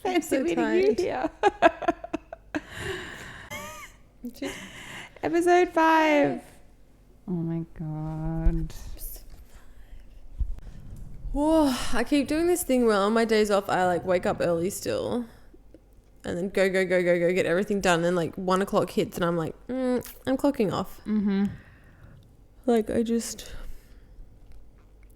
Fancy so meeting you here. Episode 5. Oh my God. Whoa, I keep doing this thing where on my days off, I like wake up early still and then go, get everything done. And like 1 o'clock hits and I'm like, I'm clocking off. Mm-hmm. Like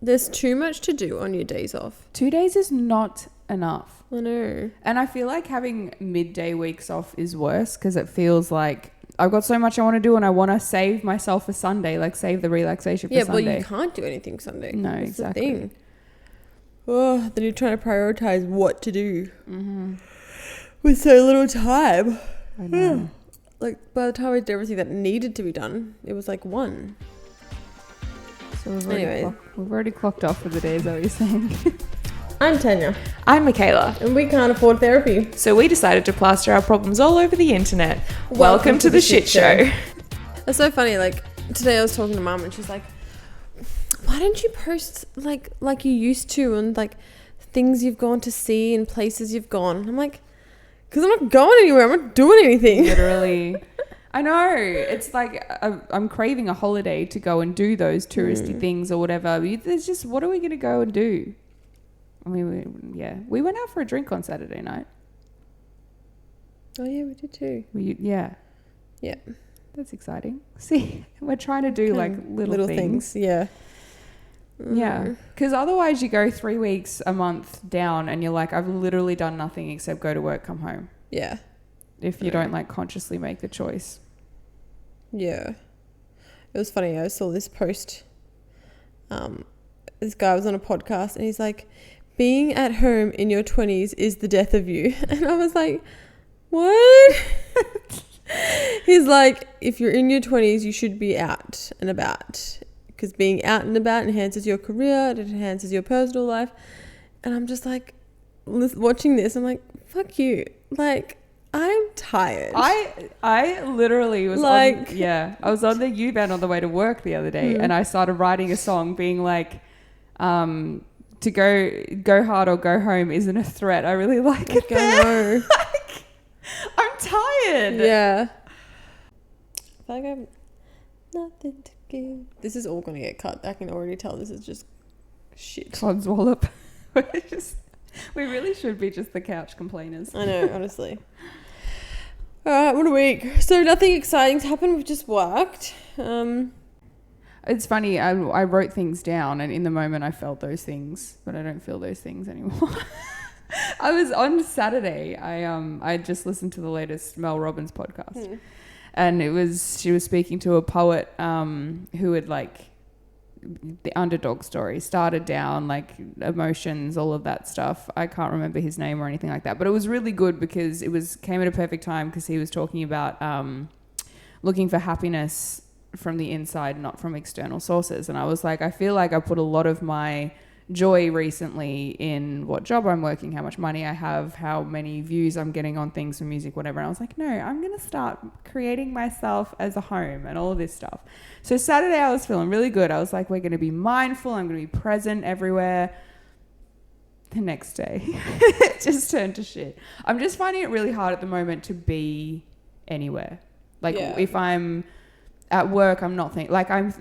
there's too much to do on your days off. 2 days is not enough. I know. And I feel like having midday weeks off is worse because it feels like I've got so much I want to do and I want to save myself for Sunday, like save the relaxation for Sunday. Yeah, but you can't do anything Sunday. No, That's exactly. the thing. Oh, then you're trying to prioritize what to do with so little time. I know. Like by the time I did everything that needed to be done, it was like 1. So we've already clocked off for the day, is that what you're saying? I'm Tanya. I'm Michaela. And we can't afford therapy. So we decided to plaster our problems all over the internet. Welcome to the shit show. That's so funny. Like today I was talking to Mum and she's like, why don't you post like you used to and like things you've gone to see and places you've gone? I'm like, because I'm not going anywhere. I'm not doing anything. Literally. I know. It's like I'm craving a holiday to go and do those touristy things or whatever. There's just, what are we going to go and do? I mean, we went out for a drink on Saturday night. Oh yeah, we did too. Yeah. That's exciting. See, we're trying to do like little things. Yeah. Yeah. Because otherwise you go 3 weeks, a month down and you're like, I've literally done nothing except go to work, come home. Yeah. If you don't like consciously make the choice. Yeah. It was funny. I saw this post. This guy was on a podcast and he's like, being at home in your 20s is the death of you. And I was like, what? He's like, if you're in your 20s, you should be out and about. Because being out and about enhances your career, it enhances your personal life. And I'm just like, watching this, I'm like, fuck you. Like, I'm tired. I literally was like, I was on the U-Bahn on the way to work the other day and I started writing a song being like, to go hard or go home isn't a threat. I really like it there. Like, I'm tired. Yeah. I feel like I'm nothing to give. This is all going to get cut. I can already tell this is just shit. Codswallop. We really should be just the couch complainers. I know, honestly. All right, what a week. So nothing exciting's happened. We've just worked. It's funny. I wrote things down and in the moment I felt those things, but I don't feel those things anymore. I was on Saturday. I just listened to the latest Mel Robbins podcast. And she was speaking to a poet who had like the underdog story, started down, like emotions, all of that stuff. I can't remember his name or anything like that, but it was really good because came at a perfect time because he was talking about looking for happiness from the inside, not from external sources. And I was like, I feel like I put a lot of my joy recently in what job I'm working, how much money I have, how many views I'm getting on things for music, whatever. And I was like, no, I'm going to start creating myself as a home and all of this stuff. So Saturday I was feeling really good. I was like, we're going to be mindful. I'm going to be present everywhere. The next day, it just turned to shit. I'm just finding it really hard at the moment to be anywhere. Like if I'm at work, I'm not thinking, like I'm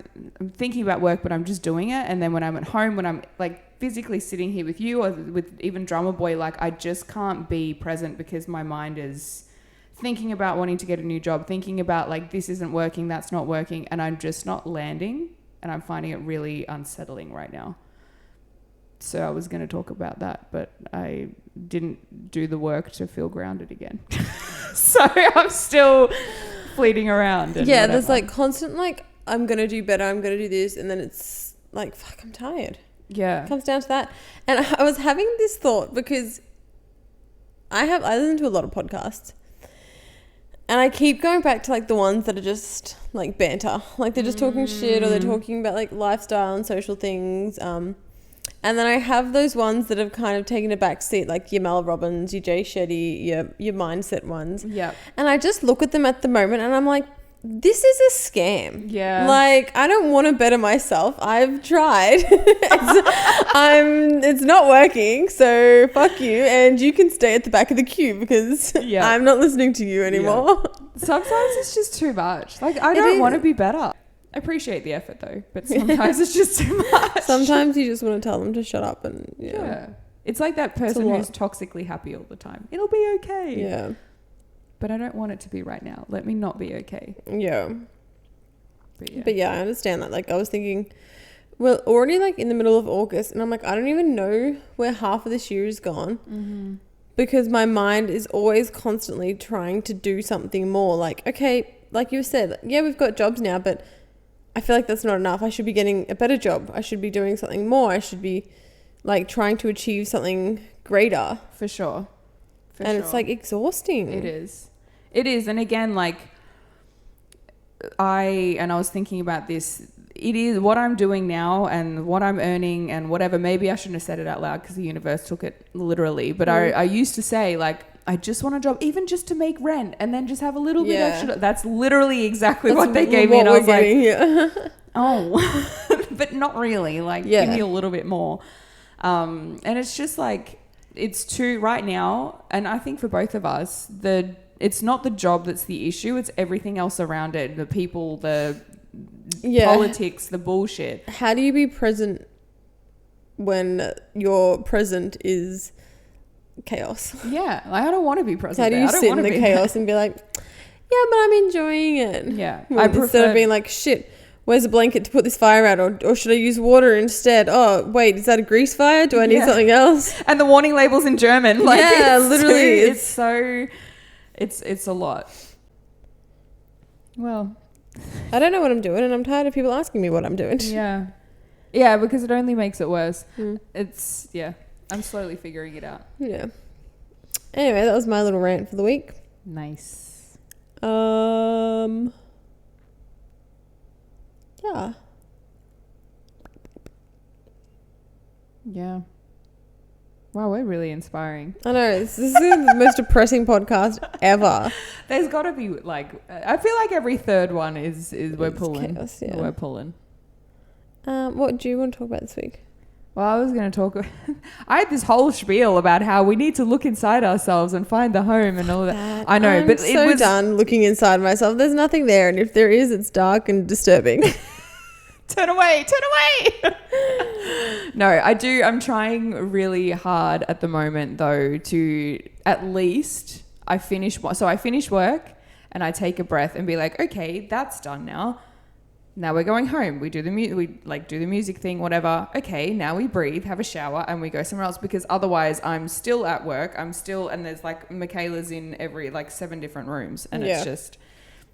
thinking about work, but I'm just doing it. And then when I'm at home, when I'm like physically sitting here with you or with even Drummer Boy, like I just can't be present because my mind is thinking about wanting to get a new job, thinking about like, this isn't working, that's not working. And I'm just not landing and I'm finding it really unsettling right now. So I was going to talk about that, but I didn't do the work to feel grounded again. So I'm still fleeting around. And whatever. There's like constant like, I'm going to do better, I'm going to do this. And then it's like, fuck, I'm tired. Yeah. It comes down to that. And I was having this thought because I listen to a lot of podcasts. And I keep going back to like the ones that are just like banter. Like they're just talking shit or they're talking about like lifestyle and social things. And then I have those ones that have kind of taken a back seat, like your Mel Robbins, your Jay Shetty, your mindset ones. Yeah. And I just look at them at the moment and I'm like, this is a scam. Yeah. Like, I don't want to better myself. I've tried. It's not working. So fuck you. And you can stay at the back of the queue because I'm not listening to you anymore. Yeah. Sometimes it's just too much. Like, I don't want to be better. I appreciate the effort though, but sometimes it's just too much. Sometimes you just want to tell them to shut up and yeah. It's like that person who's toxically happy all the time. It'll be okay. Yeah. But I don't want it to be right now. Let me not be okay. Yeah. But yeah, I understand that. Like, I was thinking, well, already like in the middle of August, and I'm like, I don't even know where half of this year is gone. Mm-hmm. Because my mind is always constantly trying to do something more. Like, okay, like you said, yeah, we've got jobs now, but I feel like that's not enough. I should be getting a better job. I should be doing something more. I should be like trying to achieve something greater. For sure. It's like exhausting. It is. And again, like I was thinking about this. It is what I'm doing now and what I'm earning and whatever. Maybe I shouldn't have said it out loud because the universe took it literally. But I used to say, like, I just want a job, even just to make rent and then just have a little bit extra. That's literally exactly what they gave me. And I was like, oh, but not really. Like, give me a little bit more. And it's just like, it's too right now. And I think for both of us, it's not the job that's the issue. It's everything else around it. The people, the politics, the bullshit. How do you be present when your present is chaos? Yeah, like, I don't want to be present. How do you sit in the chaos and be like, yeah, but I'm enjoying it? Yeah, instead of being like, shit, where's a blanket to put this fire out, or should I use water instead? Oh wait, is that a grease fire? Do I need something else? And the warning label's in German. Like, literally, it's a lot. Well, I don't know what I'm doing, and I'm tired of people asking me what I'm doing. Yeah, because it only makes it worse. It's I'm slowly figuring it out. Yeah. Anyway, that was my little rant for the week. Nice. Yeah. Yeah. Wow, we're really inspiring. I know. This is the most depressing podcast ever. There's got to be, like, I feel like every third one is we're pulling. Chaos, yeah. We're pulling. What do you want to talk about this week? Well, I was going to talk... I had this whole spiel about how we need to look inside ourselves and find the home and all that. I know, I'm so done looking inside myself. There's nothing there, and if there is, it's dark and disturbing. Turn away. No, I'm trying really hard at the moment, though, to at least I finish work and I take a breath and be like, okay, that's done now. Now we're going home. We do the music thing, whatever. Okay, now we breathe, have a shower, and we go somewhere else, because otherwise I'm still at work. And there's like Michaela's in every 7 different rooms, and it's just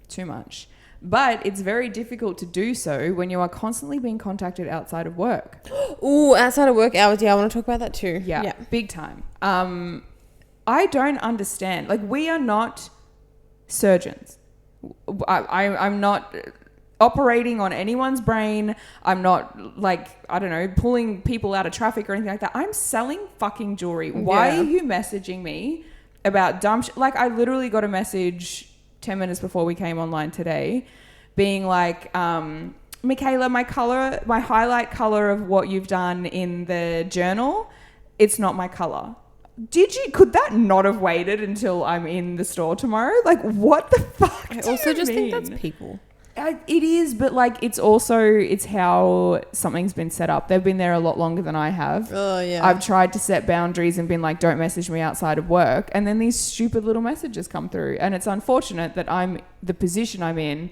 too much. But it's very difficult to do so when you are constantly being contacted outside of work. Ooh, outside of work hours. Yeah, I want to talk about that too. Yeah, big time. I don't understand. Like, we are not surgeons. I'm not operating on anyone's brain. I'm not, pulling people out of traffic or anything like that. I'm selling fucking jewelry. Why are you messaging me about dumb shit? Like, I literally got a message 10 minutes before we came online today being like, Michaela, my highlight color of what you've done in the journal, it's not my color. Could that not have waited until I'm in the store tomorrow? Like, what the fuck? I also just think that's people. It is, but it's how something's been set up. They've been there a lot longer than I have. Oh yeah. I've tried to set boundaries and been like, don't message me outside of work, and then these stupid little messages come through, and it's unfortunate that I'm the position I'm in.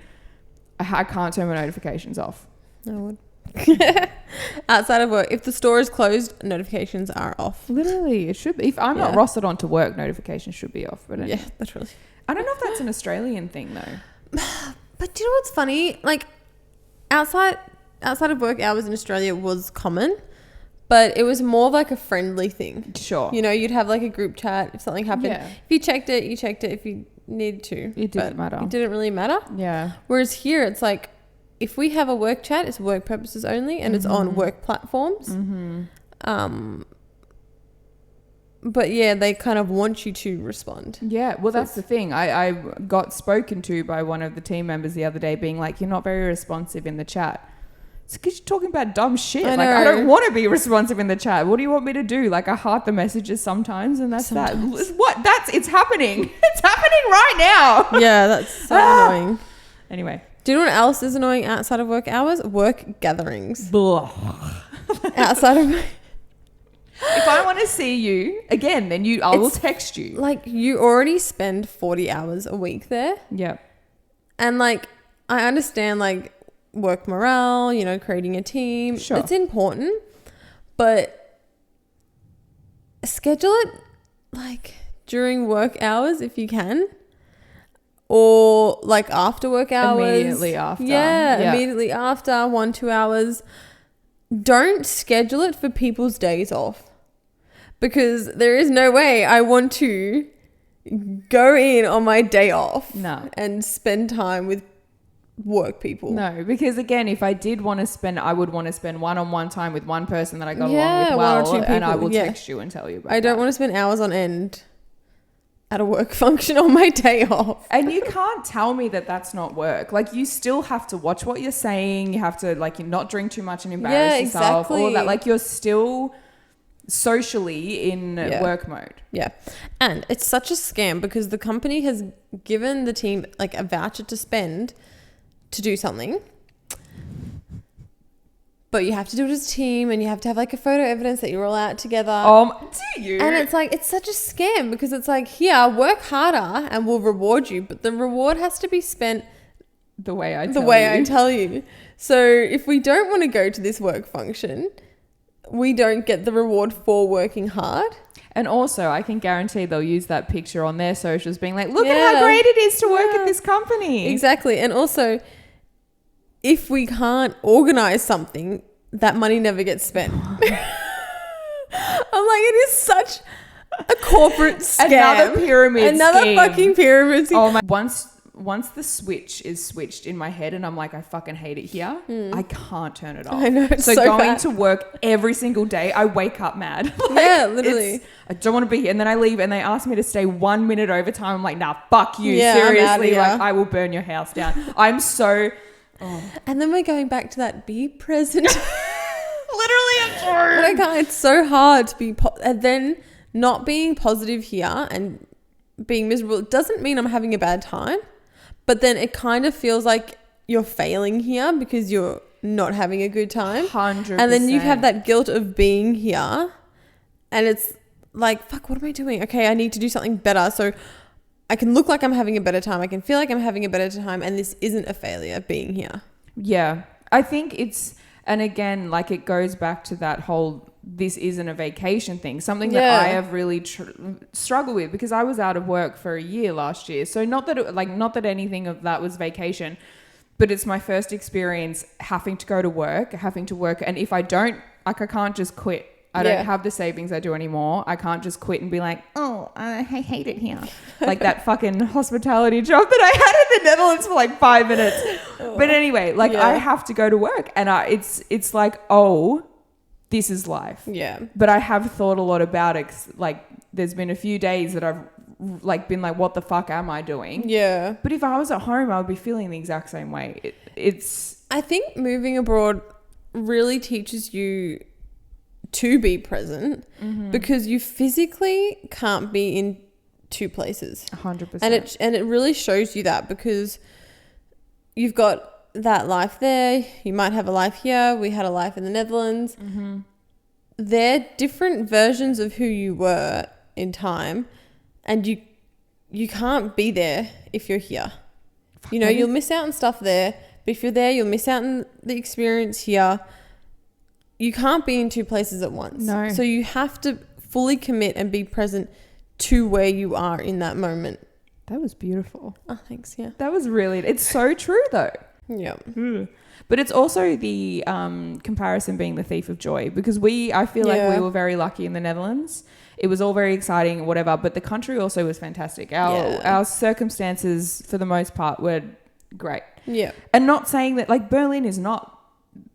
I can't turn my notifications off. I would. Outside of work, if the store is closed, notifications are off. Literally, it should be. If I'm not rostered onto work, notifications should be off. But anyway. Yeah, literally. I don't know if that's an Australian thing though. But do you know what's funny? Like, outside of work hours in Australia was common, but it was more like a friendly thing. Sure. You know, you'd have like a group chat if something happened. Yeah. If you checked it, you checked it. If you needed to. It didn't matter. It didn't really matter. Yeah. Whereas here, it's like, if we have a work chat, it's work purposes only, and it's on work platforms. But yeah, they kind of want you to respond. Yeah, well, that's the thing. I got spoken to by one of the team members the other day being like, you're not very responsive in the chat. It's because you're talking about dumb shit. I Like, know. I don't want to be responsive in the chat. What do you want me to do? Like, I heart the messages sometimes and that's that. It's happening. It's happening right now. Yeah, that's so annoying. Anyway. Do you know what else is annoying outside of work hours? Work gatherings. Outside of... If I want to see you again, then I will text you. Like, you already spend 40 hours a week there. Yeah. And, like, I understand, like, work morale, you know, creating a team. Sure. It's important. But schedule it, like, during work hours if you can. Or, like, after work hours. Immediately after. Yeah, immediately after, 1-2 hours. Don't schedule it for people's days off. Because there is no way I want to go in on my day off and spend time with work people. No, because again, if I did want to spend, I would want to spend one-on-one time with one person that I got along with well, 1 or 2 people, and I will text you and tell you about I don't want to spend hours on end at a work function on my day off. And you can't tell me that that's not work. Like, you still have to watch what you're saying. You have to, like, you not drink too much and embarrass yourself. All of that. Like, you're still socially in work mode. Yeah. And it's such a scam because the company has given the team, like, a voucher to spend to do something. But you have to do it as a team and you have to have, like, a photo evidence that you're all out together. Do you? And it's like, it's such a scam because it's like, here, work harder and we'll reward you. But the reward has to be spent the way I tell you. So if we don't want to go to this work function, we don't get the reward for working hard. And also, I can guarantee they'll use that picture on their socials being like, look at how great it is to work at this company. Exactly. And also, if we can't organize something, that money never gets spent. I'm like, it is such a corporate scam. Another pyramid scheme. Fucking pyramid scheme. Oh my! Once the switch is switched in my head and I'm like, I fucking hate it here, I can't turn it off. I know. It's so so going bad. to work every single day, I wake up mad. Like, yeah, literally. I don't want to be here. And then I leave and they ask me to stay 1 minute overtime. I'm like, nah, fuck you. Yeah, I'm outta seriously. here. Like, I will burn your house down. I'm so... Oh. And then we're going back to that be present. Literally, I'm sorry. But I can't. It's so hard to be... and then not being positive here and being miserable, it doesn't mean I'm having a bad time. But then it kind of feels like you're failing here because you're not having a good time. 100%. And then you have that guilt of being here. And it's like, fuck, what am I doing? Okay, I need to do something better. So I can look like I'm having a better time. I can feel like I'm having a better time. And this isn't a failure being here. Yeah. I think it's... And again, like, it goes back to that whole... This isn't a vacation thing, something that I have really struggled with because I was out of work for a year last year. So not that anything of that was vacation, but it's my first experience having to go to work, and if I don't, like, I can't just quit. I don't have the savings I do anymore. I can't just quit and be like, oh, I hate it here. Like that fucking hospitality job that I had in the Netherlands for like 5 minutes. But anyway, like I have to go to work and it's like, oh, this is life. Yeah. But I have thought a lot about it. Like, there's been a few days that I've like been like, what the fuck am I doing? Yeah. But if I was at home, I would be feeling the exact same way. I think moving abroad really teaches you to be present because you physically can't be in two places. 100%. And it really shows you that because you've got that life there. You might have a life here. We had a life in the Netherlands. They're different versions of who you were in time, and you can't be there if you're here. You know, you'll miss out on stuff there, but if you're there, you'll miss out on the experience here. You can't be in two places at once. No. So you have to fully commit and be present to where you are in that moment. That was beautiful. Oh, thanks. Yeah. That was really... It's so true, though. Yeah. But it's also the comparison being the thief of joy because I feel like we were very lucky in the Netherlands. It was all very exciting, whatever, but the country also was fantastic. Our circumstances, for the most part, were great. Yeah. And not saying that, like, Berlin is not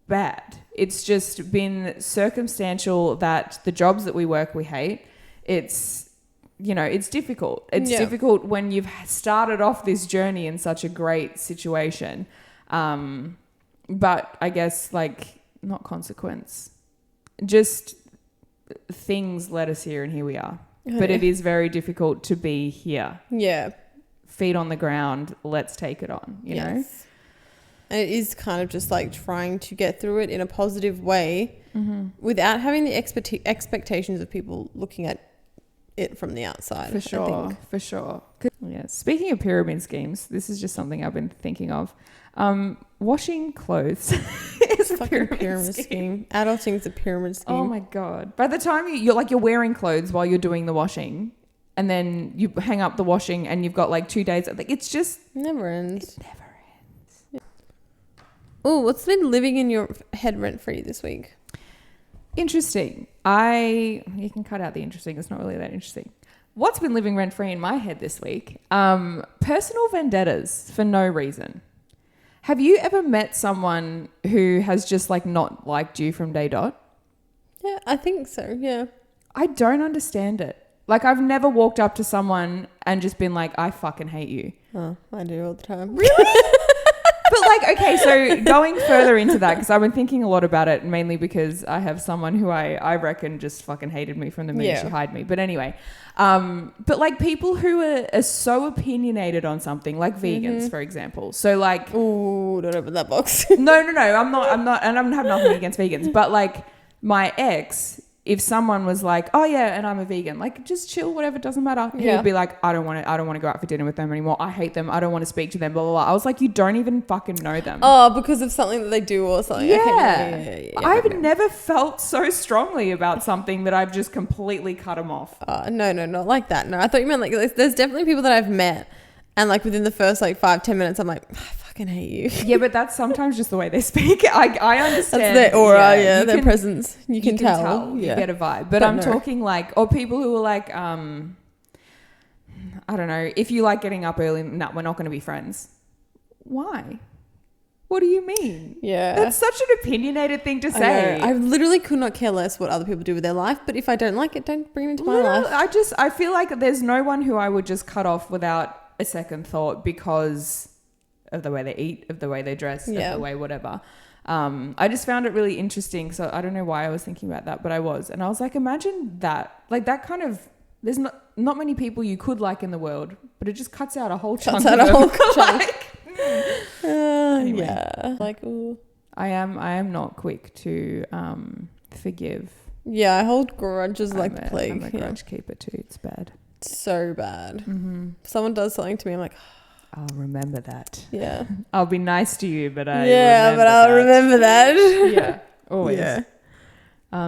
bad. It's just been circumstantial that the jobs that we work, we hate. it's, it's difficult. It's difficult when you've started off this journey in such a great situation. But I guess not consequence, just things led us here and here we are. But it is very difficult to be here. Yeah. Feet on the ground. Let's take it on, you know? And it is kind of just trying to get through it in a positive way without having the expectations of people looking at it from the outside. For sure. Yeah. Speaking of pyramid schemes, this is just something I've been thinking of. Washing clothes is a pyramid scheme. Adulting's a pyramid scheme. Oh my God. By the time you're wearing clothes while you're doing the washing, and then you hang up the washing and you've got 2 days. It's just... Never ends. It never ends. Yeah. Oh, what's been living in your head rent-free this week? Interesting. You can cut out the interesting. It's not really that interesting. What's been living rent-free in my head this week? Personal vendettas for no reason. Have you ever met someone who has just not liked you from day dot? Yeah, I think so. Yeah. I don't understand it. I've never walked up to someone and just been like, I fucking hate you. Oh, I do all the time. Really? But okay, so going further into that, because I've been thinking a lot about it, mainly because I have someone who I reckon just fucking hated me from the minute she hired me. But anyway, but people who are so opinionated on something, like vegans, for example. So ooh, don't open that box. No, I'm not, and I have nothing against vegans, but my ex, if someone was like, oh yeah, and I'm a vegan, just chill, whatever, doesn't matter. He would be like, I don't want to go out for dinner with them anymore. I hate them. I don't want to speak to them, blah, blah, blah. I was like, you don't even fucking know them. Oh, because of something that they do or something. Yeah. Okay, I've never felt so strongly about something that I've just completely cut them off. No, not like that. No, I thought you meant there's definitely people that I've met and within the first 5-10 minutes, I'm like, I fucking hate you. Yeah, but that's sometimes just the way they speak. I understand. That's their aura, their presence. You can tell. You get a vibe. But I'm talking or people who are I don't know, if you like getting up early, no, we're not going to be friends. Why? What do you mean? Yeah. That's such an opinionated thing to say. I literally could not care less what other people do with their life, but if I don't like it, don't bring it into my life. I feel like there's no one who I would just cut off without a second thought because of the way they eat, of the way they dress, of the way whatever. I just found it really interesting. So I don't know why I was thinking about that, but I was. And I was like, imagine that. That kind of... There's not many people you could like in the world, but it just cuts out a whole chunk. Anyway. Yeah. Ooh. I am not quick to forgive. Yeah, I hold grudges like the plague. I'm a grudge keeper too. It's bad. So bad. Someone does something to me, I'm like... I'll remember that. Yeah. I'll be nice to you, but I'll remember that. Yeah, always. Yeah.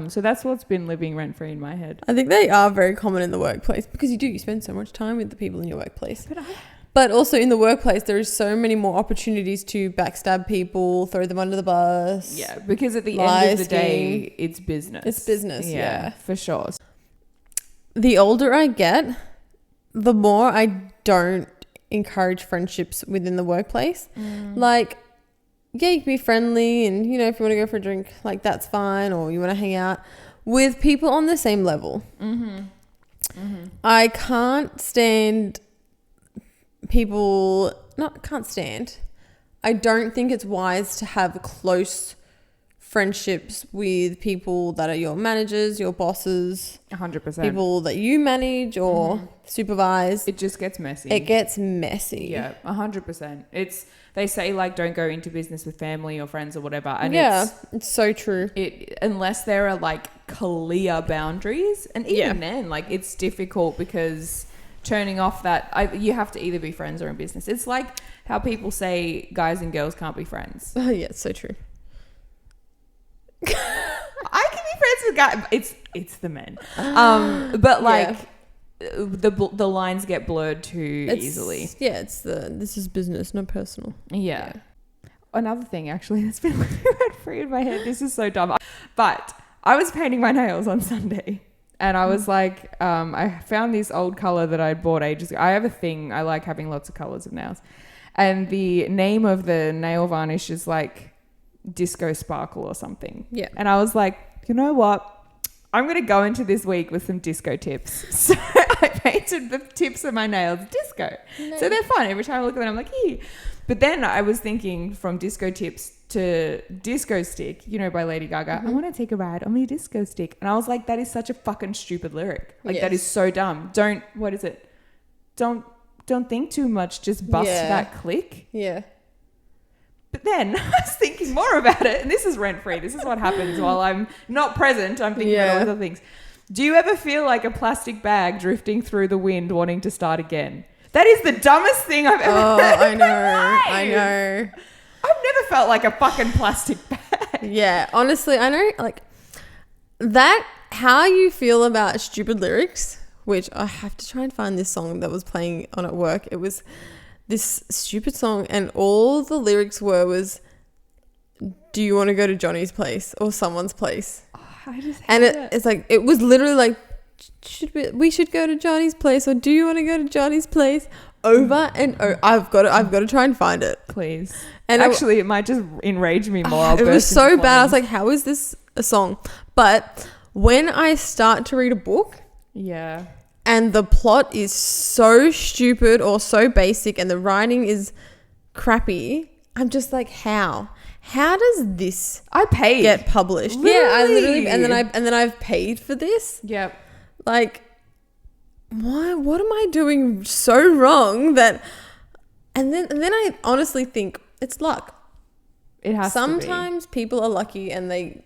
So that's what's been living rent-free in my head. I think they are very common in the workplace because you spend so much time with the people in your workplace. But also in the workplace, there is so many more opportunities to backstab people, throw them under the bus. Yeah, because at the end of the day, it's business. It's business, yeah. For sure. The older I get, the more I don't encourage friendships within the workplace. Yeah, you can be friendly and, if you want to go for a drink, that's fine, or you want to hang out with people on the same level. I can't stand people, I don't think it's wise to have close friendships with people that are your managers, your bosses. 100%. People that you manage or supervise. It just gets messy. It gets messy. Yeah, 100%. They say don't go into business with family or friends or whatever. And it's so true. Unless there are clear boundaries, and even then, it's difficult because turning off that, you have to either be friends or in business. It's like how people say guys and girls can't be friends. Oh yeah, it's so true. I can be friends with guys. It's the men. But the lines get blurred too easily. Yeah, this is business, not personal. Yeah. Another thing actually that's been free in my head. This is so dumb. But I was painting my nails on Sunday. And I was I found this old colour that I bought ages ago. I have a thing. I like having lots of colours of nails. And the name of the nail varnish is Disco Sparkle or something. Yeah. And I was like, you know what? I'm going to go into this week with some disco tips. So I painted the tips of my nails disco. Nice. So they're fun. Every time I look at them, I'm like, hey. But then I was thinking from disco tips to Disco Stick, you know, by Lady Gaga. I want to take a ride on my disco stick. And I was like, that is such a fucking stupid lyric. Like, that is so dumb. What is it? Don't think too much. Just bust that click. Yeah. But then I was thinking more about it, and this is rent-free. This is what happens while I'm not present. I'm thinking about all these other things. Do you ever feel like a plastic bag drifting through the wind wanting to start again? That is the dumbest thing I've ever heard. I know. I've never felt like a fucking plastic bag. Yeah, honestly, I know, like, that, how you feel about stupid lyrics, which I have to try and find this song that was playing on at work. It was this stupid song, and all the lyrics was, do you want to go to Johnny's place or someone's place? Oh, I just hate and it. It's like, it was literally like, we should go to Johnny's place, or do you want to go to Johnny's place? Over and over. I've got to try and find it. Please. And actually, it might just enrage me more. It was so bad. I was like, how is this a song? But when I start to read a book, yeah, and the plot is so stupid or so basic and the writing is crappy, I'm just like, how does this get published? Literally. Yeah, I literally, and then I've paid for this. Yep. Like, what am I doing so wrong that, and then I honestly think it's luck. It has Sometimes people are lucky and they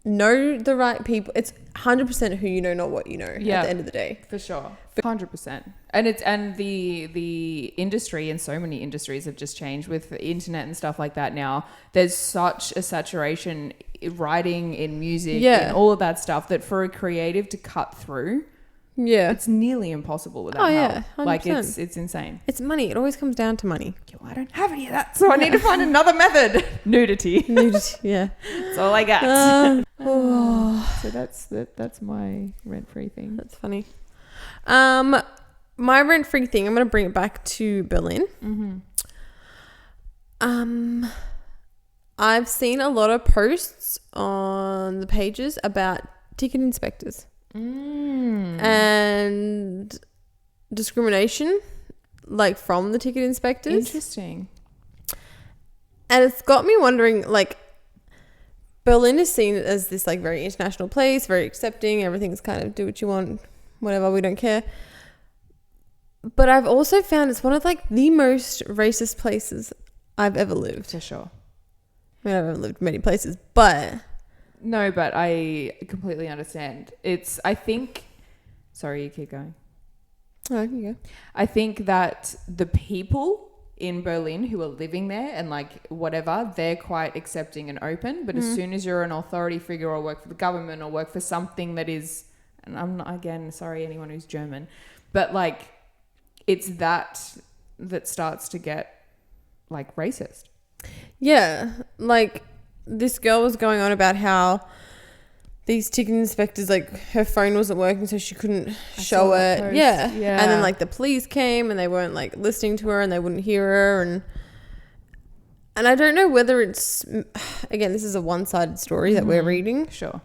know the right people. It's 100% who you know, not what you know at the end of the day. For sure. 100%. And the industry, and so many industries have just changed with the internet and stuff like that now. There's such a saturation in writing, in music, in all of that stuff, that for a creative to cut through, it's nearly impossible without help. 100%. Like, it's insane. It's money. It always comes down to money. I don't have any of that, so I need to find another method. Nudity. Yeah. That's all I got. So that's my rent-free thing. That's funny. My rent-free thing, I'm going to bring it back to Berlin. I've seen a lot of posts on the pages about ticket inspectors and discrimination, like, from the ticket inspectors. Interesting. And it's got me wondering, like, Berlin is seen as this, like, very international place, very accepting. Everything's kind of do what you want, whatever, we don't care. But I've also found it's one of, like, the most racist places I've ever lived. For sure. I mean, I've never lived many places, but... No, but I completely understand. I think... Sorry, you keep going. Oh, you go. I think that the people in Berlin who are living there and, like, whatever, they're quite accepting and open. But as soon as you're an authority figure or work for the government or work for something that is... And I'm not, again, sorry, anyone who's German. But, like, it's that starts to get, like, racist. Yeah, like, this girl was going on about how these ticket inspectors, like, her phone wasn't working, so she couldn't show it. Yeah. And then, like, the police came and they weren't, like, listening to her and they wouldn't hear her. And I don't know whether it's, again, this is a one-sided story that we're reading. Sure.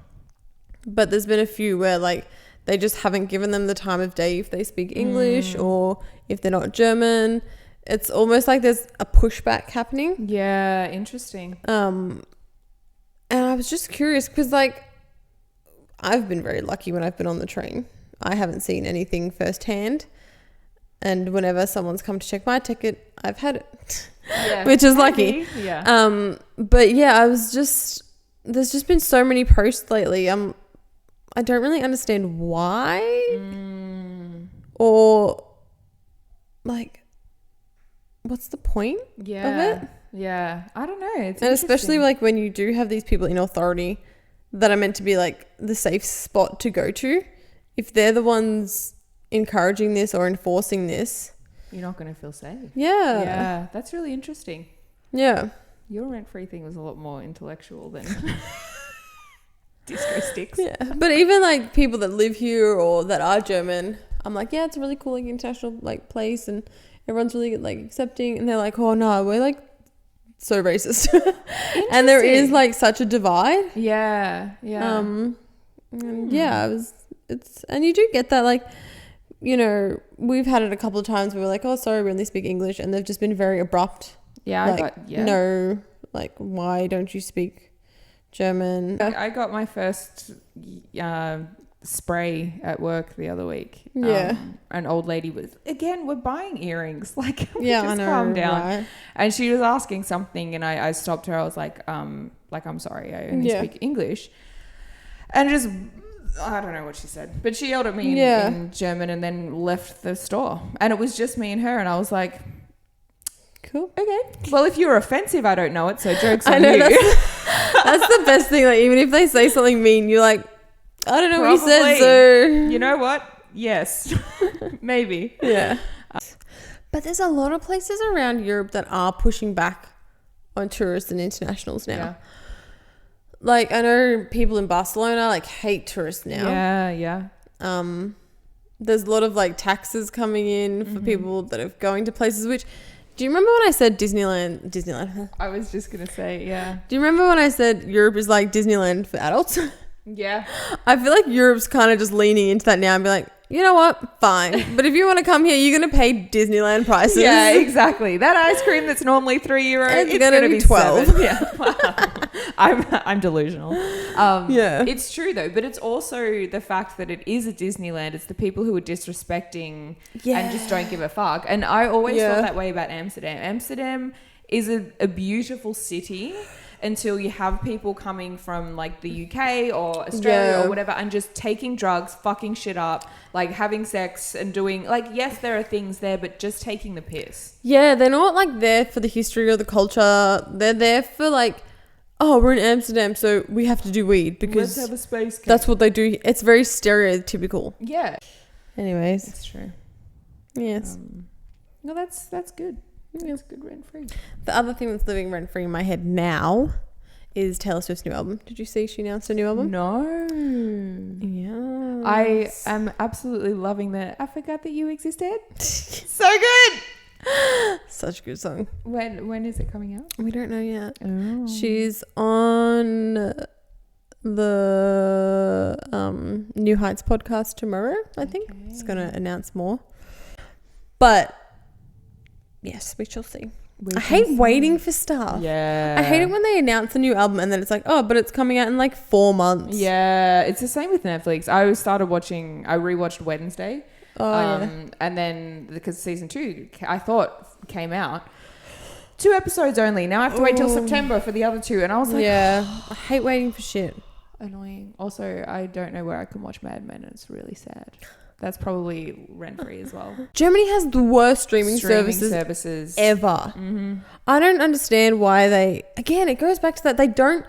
But there's been a few where, like, they just haven't given them the time of day if they speak English or if they're not German. It's almost like there's a pushback happening. Yeah, interesting. And I was just curious because, like, I've been very lucky when I've been on the train. I haven't seen anything firsthand. And whenever someone's come to check my ticket, I've had it, which is lucky. Yeah. But yeah, there's just been so many posts lately. I don't really understand why or, like, what's the point of it? Yeah. I don't know. It's and especially, like, when you do have these people in authority that are meant to be, like, the safe spot to go to, if they're the ones encouraging this or enforcing this, you're not going to feel safe. Yeah. That's really interesting. Yeah. Your rent-free thing was a lot more intellectual than disco sticks. Yeah. But even, like, people that live here or that are German, I'm like, yeah, it's a really cool, like, international, like, place and everyone's really, like, accepting. And they're like, oh no, we're, like, so racist. And there is, like, such a divide. Yeah. And and you do get that, like, you know, we've had it a couple of times where we're like, oh, sorry, we only speak English, and they've just been very abrupt. Yeah, No, like, why don't you speak German? I got my first spray at work the other week. Yeah. An old lady we're buying earrings. Like, yeah, just I know, calm down. right? And she was asking something, and I stopped her. I was like, I'm sorry, I only speak English. And just, I don't know what she said, but she yelled at me in German and then left the store. And it was just me and her, and I was like, cool. Okay. Well, if you're offensive, I don't know it, so joke's on you. That's the best thing. Like, even if they say something mean, you're like, I don't know what you said, so... You know what? Yes. Maybe. Yeah. But there's a lot of places around Europe that are pushing back on tourists and internationals now. Yeah. Like, I know people in Barcelona, like, hate tourists now. Yeah. There's a lot of, like, taxes coming in for people that are going to places, which... Do you remember when I said Disneyland? I was just going to say, yeah. Do you remember when I said Europe is like Disneyland for adults? Yeah. I feel like Europe's kind of just leaning into that now and be like, you know what? Fine. But if you want to come here, you're going to pay Disneyland prices. Yeah, exactly. That ice cream that's normally €3, it's going to be 12. 7. Yeah. I'm delusional. Yeah. It's true though, but it's also the fact that it is a Disneyland. It's the people who are disrespecting and just don't give a fuck. And I always felt that way about Amsterdam. Amsterdam is a beautiful city until you have people coming from like the UK or Australia or whatever and just taking drugs, fucking shit up, like having sex and doing, like, yes, there are things there, but just taking the piss. Yeah, they're not like there for the history or the culture. They're there for like, oh, we're in Amsterdam, so we have to do weed because let's have a space camp. That's what they do. It's very stereotypical. Yeah. Anyways. It's true. Yes. No, that's good. It's good rent-free. The other thing that's living rent-free in my head now is Taylor Swift's new album. Did you see she announced a new album? No. Yeah. I am absolutely loving that. I forgot that you existed. So good. Such a good song. When is it coming out? We don't know yet. Oh. She's on the New Heights podcast tomorrow, I think. Okay. It's going to announce more. But yes, we shall see. I hate waiting for stuff. Yeah. I hate it when they announce a new album and then it's like, oh, but it's coming out in like 4 months. Yeah. It's the same with Netflix. I rewatched Wednesday. Oh, And then, because season 2, I thought, came out. 2 episodes only. Now I have to wait till September for the other 2. And I was like, yeah, I hate waiting for shit. Annoying. Also, I don't know where I can watch Mad Men. It's really sad. That's probably rent-free as well. Germany has the worst streaming services ever. Mm-hmm. I don't understand why it goes back to that. They don't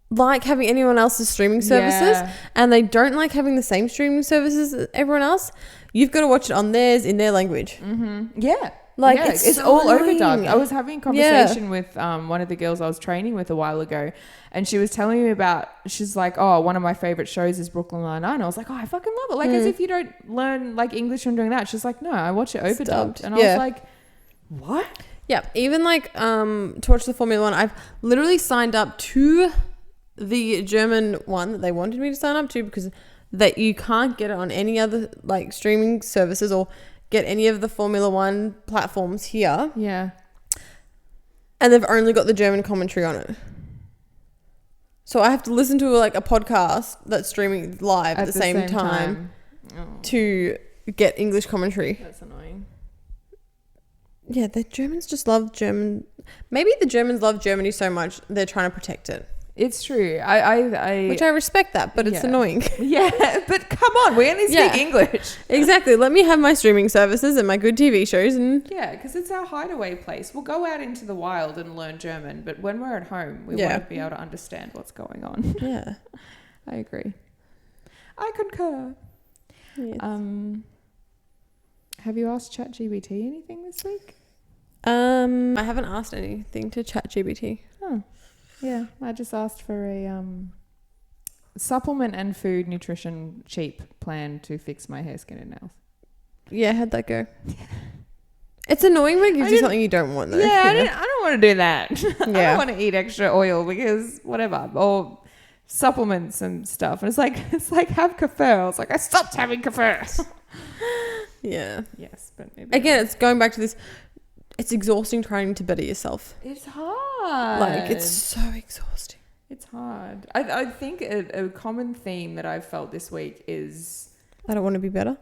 like having anyone else's streaming services and they don't like having the same streaming services as everyone else. You've got to watch it on theirs in their language. Mm-hmm. Yeah. Like, it's so all annoying. overdubbed. I was having a conversation with one of the girls I was training with a while ago, and she was telling me she's like, oh, one of my favorite shows is Brooklyn Nine-Nine. I was like, oh, I fucking love it. Like, as if you don't learn like English from doing that. She's like, no, I watch it overdubbed. And I was like, what? Yeah. Even like Torch the Formula One, I've literally signed up to the German one that they wanted me to sign up to because that you can't get it on any other like streaming services or get any of the Formula One platforms here. Yeah. And they've only got the German commentary on it. So I have to listen to like a podcast that's streaming live at the same time. To get English commentary. That's annoying. Yeah, the Germans just love German. Maybe the Germans love Germany so much they're trying to protect it. It's true. Which I respect that, but it's annoying. Yeah, but come on, we only speak English. Exactly. Let me have my streaming services and my good TV shows. Yeah, because it's our hideaway place. We'll go out into the wild and learn German, but when we're at home, we want to be able to understand what's going on. Yeah. I agree. I concur. Yes. Have you asked ChatGPT anything this week? I haven't asked anything to ChatGPT. Oh. Yeah, I just asked for a supplement and food nutrition cheap plan to fix my hair, skin and nails. Yeah, how'd that go? It's annoying when it gives you something you don't want though. Yeah, I don't want to do that. Yeah. I don't want to eat extra oil because whatever. Or supplements and stuff. And it's like have kefir. I was like, I stopped having kefir. Yeah. Yes, but maybe Again, it's going back to this. It's exhausting trying to better yourself. it's hard. Like, it's so exhausting. It's hard. I think a common theme that I've felt this week is, I don't want to be better.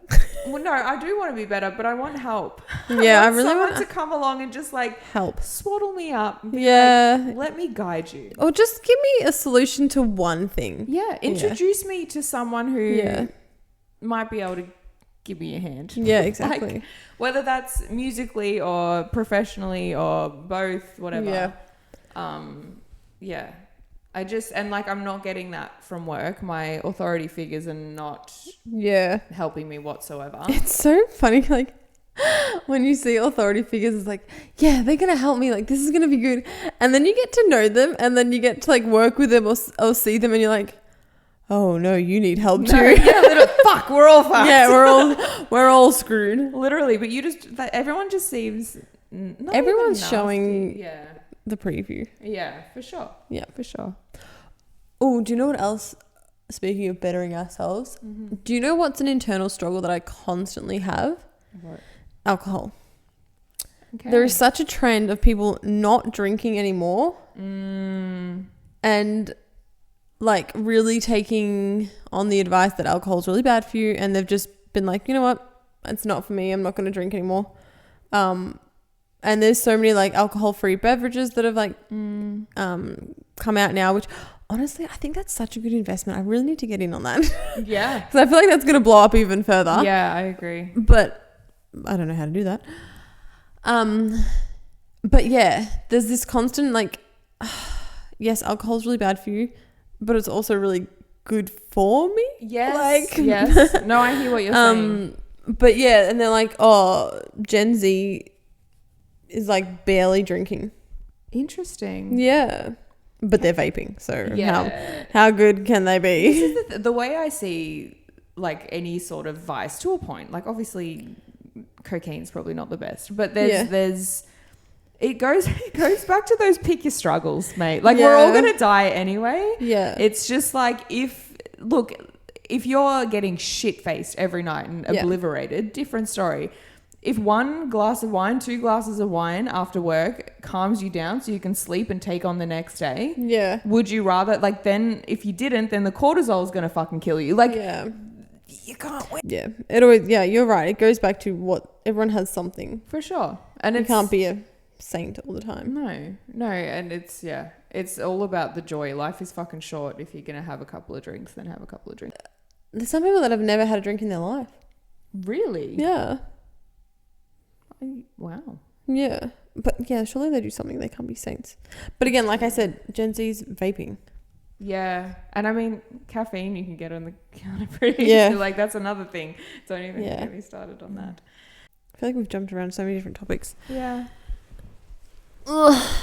well, no, I do want to be better, but I want help. Yeah, I want really someone want to come along and just like help. swaddle me up. And be Yeah. like, let me guide you. Or just give me a solution to one thing. Yeah, introduce me to someone who Yeah. might be able to give me a hand. Yeah, exactly. Like, whether that's musically or professionally or both, whatever. Yeah. Yeah. I just, and like, I'm not getting that from work. My authority figures are not Yeah. helping me whatsoever. It's so funny, like, when you see authority figures, it's like, yeah, they're going to help me. Like, this is going to be good. And then you get to know them and then you get to, like, work with them or see them and you're like, oh, no, you need help too. No, yeah, fuck, we're all fucked. Yeah, we're all screwed. Literally, but you just, everyone just seems, not Everyone's even showing- nasty. Yeah. The preview. Yeah, for sure. Yeah. For sure. Oh, do you know what else? Speaking of bettering ourselves, do you know what's an internal struggle that I constantly have? What? Alcohol. Okay. There is such a trend of people not drinking anymore and like really taking on the advice that alcohol is really bad for you, and they've just been like, you know what, it's not for me, I'm not going to drink anymore. And there's so many like alcohol-free beverages that have like come out now, which honestly I think that's such a good investment. I really need to get in on that. Yeah. Because I feel like that's going to blow up even further. Yeah, I agree. But I don't know how to do that. But yeah, there's this constant like, yes, alcohol's really bad for you, but it's also really good for me. Yes. Like, yes. No, I hear what you're saying. But yeah, and they're like, oh, Gen Z is like barely drinking. Interesting. Yeah. But they're vaping. So Yeah. how good can they be? This is the way I see like any sort of vice to a point. Like obviously cocaine's probably not the best, but there's it goes back to those pick your struggles, mate. Like we're all going to die anyway. Yeah. It's just like if you're getting shit-faced every night and obliterated, different story. If 1 glass of wine, 2 glasses of wine after work calms you down so you can sleep and take on the next day, Yeah. would you rather, like then if you didn't, then the cortisol is going to fucking kill you. Like you can't win. Yeah. It always, yeah, you're right. It goes back to what everyone has something. For sure. And You it can't be a saint all the time. No. And it's all about the joy. Life is fucking short. If you're going to have a couple of drinks, then have a couple of drinks. There's some people that have never had a drink in their life. Really? Yeah. Wow. Yeah. But yeah, surely they do something. They can't be saints. But again, like I said, Gen Z's vaping. Yeah. And I mean, caffeine you can get on the counter pretty Yeah. easily. Like that's another thing. Don't even Yeah. get me started on that. I feel like we've jumped around so many different topics. Yeah. Ugh.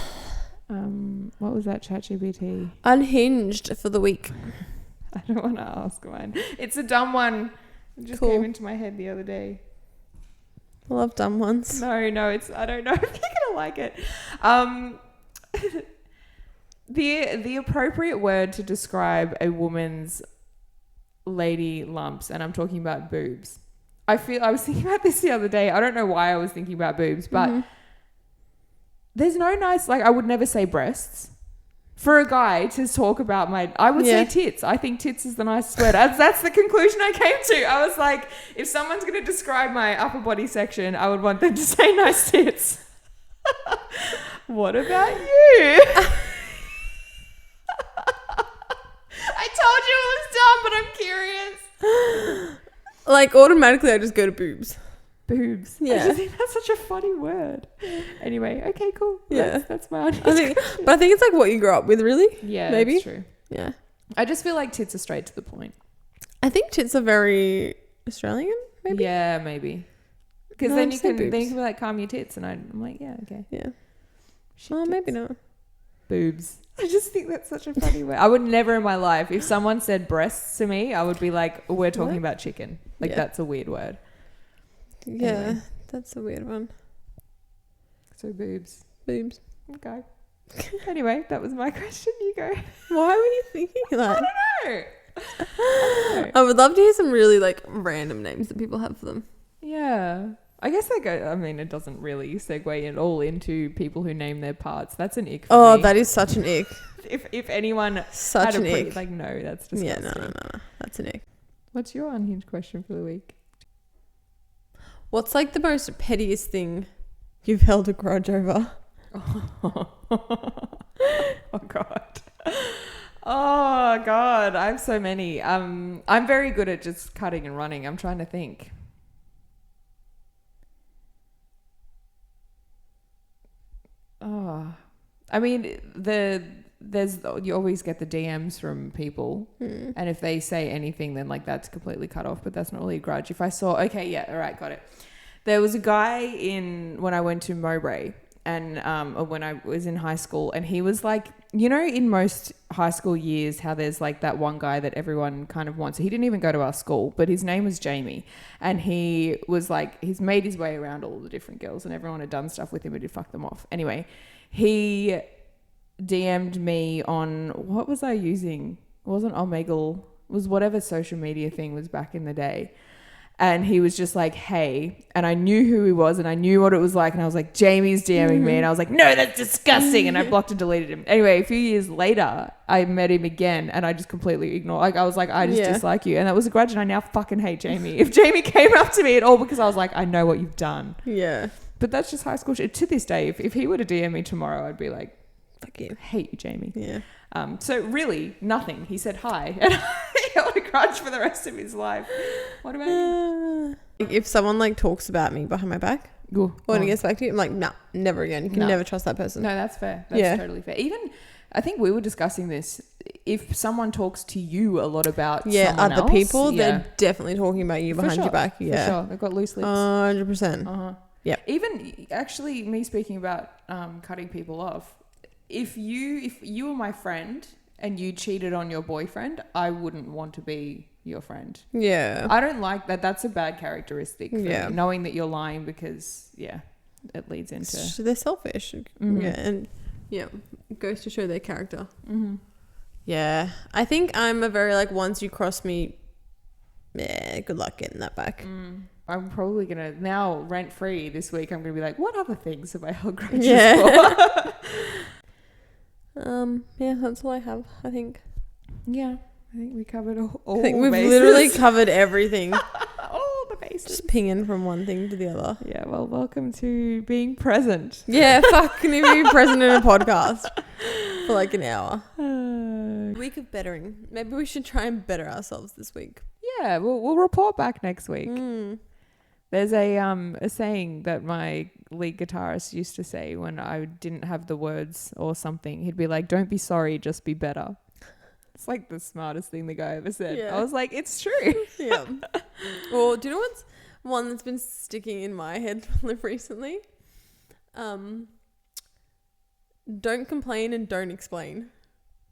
What was that, ChatGPT? Unhinged for the week. I don't want to ask mine. It's a dumb one. It just Cool. came into my head the other day. I love dumb ones. No, it's I don't know if you're gonna like it. The appropriate word to describe a woman's lady lumps, and I'm talking about boobs. I was thinking about this the other day. I don't know why I was thinking about boobs, but there's no nice, like I would never say breasts. For a guy to talk about I would say tits. I think tits is the nicest word. That's the conclusion I came to. I was like, if someone's going to describe my upper body section, I would want them to say nice tits. What about you? I told you it was dumb, but I'm curious. Like automatically I just go to boobs. Boobs. Yeah. I just think that's such a funny word. Anyway, okay, cool. Yeah. That's my I think it's like what you grew up with, really. Yeah, maybe. that's true. Yeah. I just feel like tits are straight to the point. I think tits are very Australian, maybe. Yeah, maybe. Because No, then just you say can boobs. be like, calm your tits, and I'm like, yeah, okay. Yeah. Shit, Oh, maybe tits. not. Boobs. I just think that's such a funny word. I would never in my life, if someone said breasts to me, I would be like, we're talking What? about chicken. Like Yeah. that's a weird word. Yeah, Anyway. that's a weird one. So boobs. Boobs. Okay. Anyway, that was my question. You go. Why were you thinking that? I don't know. know. I would love to hear some really like random names that people have for them. Yeah. I guess it doesn't really segue at all into people who name their parts. That's an ick for me. That is such an ick. If anyone Such had an ick. like, no, that's disgusting. Yeah, no. That's an ick. What's your unhinged question for the week? What's like the most pettiest thing you've held a grudge over? Oh God. Oh God, I have so many. I'm very good at just cutting and running. I'm trying to think. Oh, I mean, you always get the DMs from people, and if they say anything, then like that's completely cut off. But that's not really a grudge. If I saw, okay, yeah, all right, got it. There was a guy when I went to Mowbray, and when I was in high school, and he was like, you know, in most high school years, how there's like that one guy that everyone kind of wants. He didn't even go to our school, but his name was Jamie, and he was like, he's made his way around all the different girls, and everyone had done stuff with him, but he'd fuck them off. Anyway, he DM'd me on, what was I using? It wasn't Omegle, it was whatever social media thing was back in the day. And he was just like, hey, and I knew who he was and I knew what it was like. And I was like, Jamie's DMing me. And I was like, no, that's disgusting. And I blocked and deleted him. Anyway, a few years later, I met him again and I just completely ignored. Like, I was like, I just dislike you. And that was a grudge. And I now fucking hate Jamie. If Jamie came up to me at all, because I was like, I know what you've done. Yeah. But that's just high school shit. To this day, if he were to DM me tomorrow, I'd be like, fuck you. Hate you, Jamie. Yeah. So really, nothing. He said hi. And he held a grudge for the rest of his life. What about you? If someone like talks about me behind my back, when it gets back to you, I'm like, nah, never again. You can never trust that person. No, that's fair. That's totally fair. Even, I think we were discussing this. If someone talks to you a lot about someone other else, people, they're definitely talking about you behind your back. Yeah, for sure. They've got loose lips. 100%. Yeah. Even actually, me speaking about cutting people off. If you were my friend and you cheated on your boyfriend, I wouldn't want to be your friend. Yeah. I don't like that. That's a bad characteristic for me, knowing that you're lying because, it leads into... They're selfish. Mm-hmm. Yeah, and it goes to show their character. Mm-hmm. Yeah. I think I'm a very, like, once you cross me, good luck getting that back. I'm probably going to, now rent-free this week, I'm going to be like, what other things have I held grudges for? That's all I have, I think. Yeah, I think we covered all I think we've bases. literally covered everything. All the bases. Just pinging from one thing to the other. Yeah, well, welcome to being present. Yeah, fucking be present in a podcast for like an hour. Week of bettering. Maybe we should try and better ourselves this week. Yeah, we'll report back next week. There's a saying that my lead guitarist used to say when I didn't have the words or something. He'd be like, don't be sorry, just be better. It's like the smartest thing the guy ever said. Yeah. I was like, it's true. Yeah. Well, do you know what's one that's been sticking in my head recently? Don't complain and don't explain.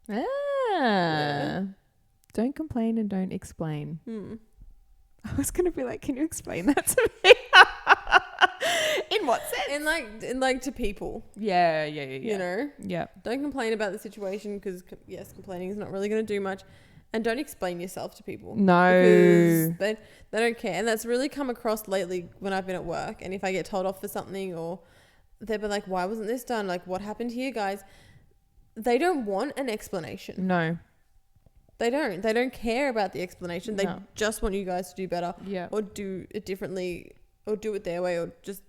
Yeah. Don't complain and don't explain. I was going to be like, can you explain that to me? In what sense? In like to people. Yeah. You know? Yeah. Don't complain about the situation because, yes, complaining is not really going to do much. And don't explain yourself to people. No. Because they don't care. And that's really come across lately when I've been at work. And if I get told off for something or they'll be like, why wasn't this done? Like, what happened here, guys? They don't want an explanation. No. They don't care about the explanation. They just want you guys to do better. Yeah. Or do it differently or do it their way or just,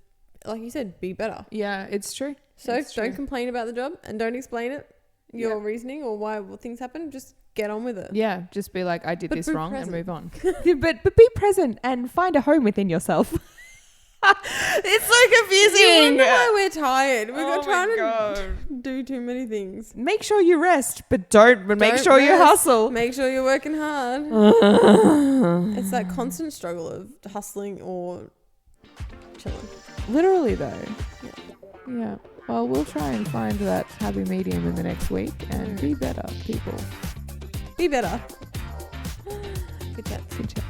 like you said, be better. Yeah, it's true. So don't complain about the job and don't explain it, your reasoning or why things happen. Just get on with it. Yeah, just be like, I did this wrong and move on. but be present and find a home within yourself. It's so confusing. You wonder why we're tired. We're trying to do too many things. Make sure you rest, but make sure you hustle. Make sure you're working hard. It's that constant struggle of hustling or chilling. Literally though. Yeah. Well, we'll try and find that happy medium in the next week and be better, people. Be better. Good chat. Good chat.